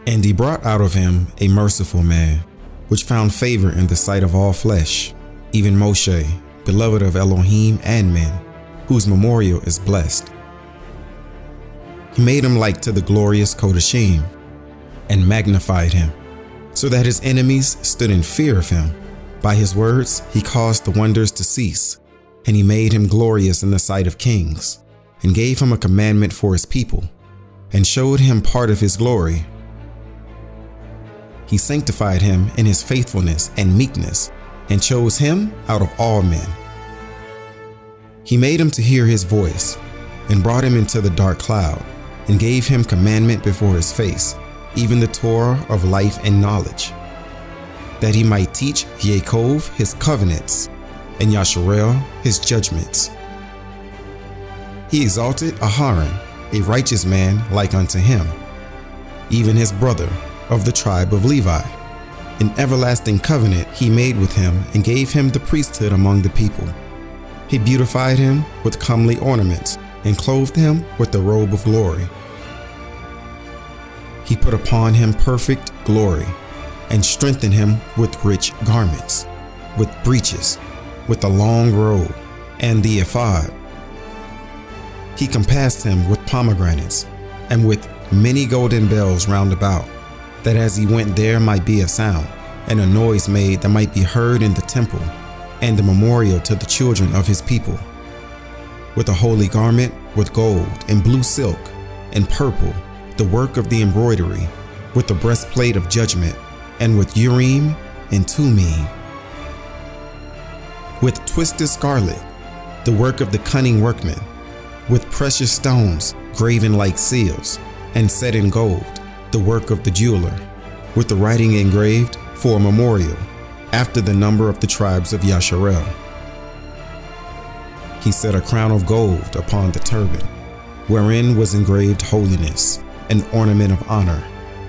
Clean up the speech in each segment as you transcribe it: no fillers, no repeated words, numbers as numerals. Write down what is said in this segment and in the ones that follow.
And he brought out of him a merciful man, which found favor in the sight of all flesh, even Moshe, beloved of Elohim and men, whose memorial is blessed. He made him like to the glorious Kodashim, and magnified him, so that his enemies stood in fear of him. By his words he caused the wonders to cease, and he made him glorious in the sight of kings, and gave him a commandment for his people, and showed him part of his glory. He sanctified him in his faithfulness and meekness, and chose him out of all men. He made him to hear his voice, and brought him into the dark cloud, and gave him commandment before his face, even the Torah of life and knowledge, that he might teach Yaakov his covenants, and Yahshar'el his judgments. He exalted Aharon, a righteous man like unto him, even his brother, of the tribe of Levi. An everlasting covenant he made with him, and gave him the priesthood among the people. He beautified him with comely ornaments, and clothed him with the robe of glory. He put upon him perfect glory, and strengthened him with rich garments, with breeches, with a long robe, and the ephod. He compassed him with pomegranates, and with many golden bells round about, that as he went there might be a sound, and a noise made that might be heard in the temple, and a memorial to the children of his people. With a holy garment, with gold, and blue silk, and purple, the work of the embroidery, with the breastplate of judgment, and with Urim and Thummim. With twisted scarlet, the work of the cunning workman, with precious stones graven like seals, and set in gold, the work of the jeweler, with the writing engraved for a memorial, after the number of the tribes of Yahshar'el. He set a crown of gold upon the turban, wherein was engraved holiness, an ornament of honor,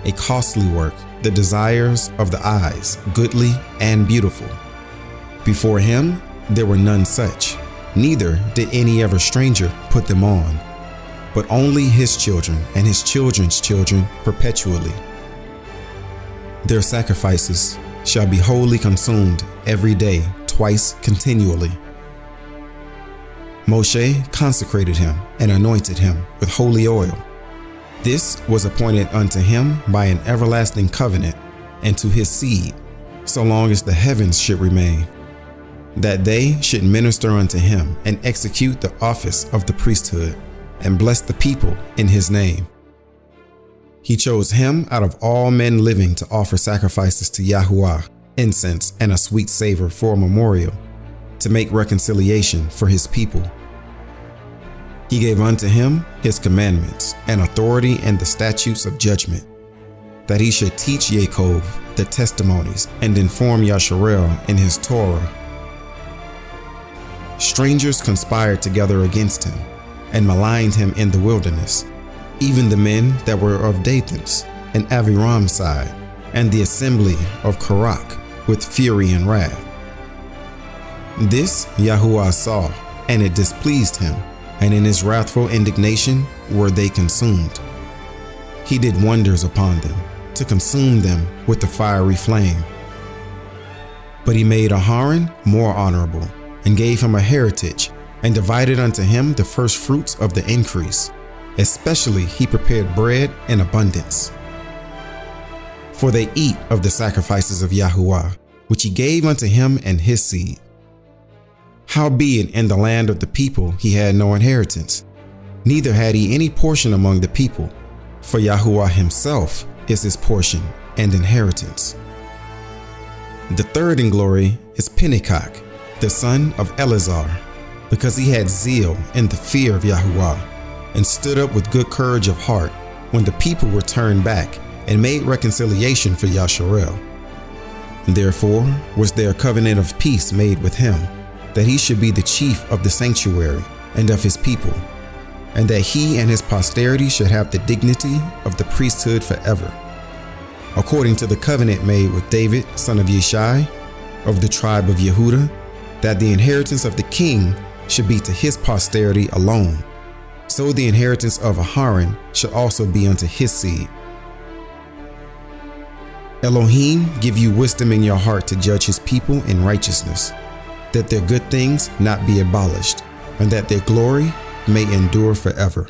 a costly work, the desires of the eyes, goodly and beautiful. Before him there were none such, neither did any ever stranger put them on, but only his children and his children's children perpetually. Their sacrifices shall be wholly consumed every day, twice continually. Moshe consecrated him and anointed him with holy oil. This was appointed unto him by an everlasting covenant, and to his seed, so long as the heavens should remain, that they should minister unto him and execute the office of the priesthood, and bless the people in his name. He chose him out of all men living to offer sacrifices to Yahuwah, incense and a sweet savor for a memorial, to make reconciliation for his people. He gave unto him his commandments and authority and the statutes of judgment, that he should teach Yaakov the testimonies and inform Yahshar'el in his Torah. Strangers conspired together against him, and maligned him in the wilderness, even the men that were of Dathan's and Aviram's side, and the assembly of Karak, with fury and wrath. This Yahuwah saw, and it displeased him, and in his wrathful indignation were they consumed. He did wonders upon them, to consume them with the fiery flame. But he made Aharon more honorable, and gave him a heritage, and divided unto him the first fruits of the increase. Especially he prepared bread in abundance. For they eat of the sacrifices of Yahuwah, which he gave unto him and his seed. Howbeit in the land of the people he had no inheritance, neither had he any portion among the people, for Yahuwah himself is his portion and inheritance. The third in glory is Pinchas, the son of Eleazar, because he had zeal in the fear of Yahuwah, and stood up with good courage of heart when the people were turned back, and made reconciliation for Yahshar'el. Therefore was there a covenant of peace made with him, that he should be the chief of the sanctuary and of his people, and that he and his posterity should have the dignity of the priesthood forever, according to the covenant made with David, son of Yeshai, of the tribe of Yehudah, that the inheritance of the king should be to his posterity alone. So the inheritance of Aharon should also be unto his seed. Elohim give you wisdom in your heart to judge his people in righteousness, that their good things not be abolished, and that their glory may endure forever.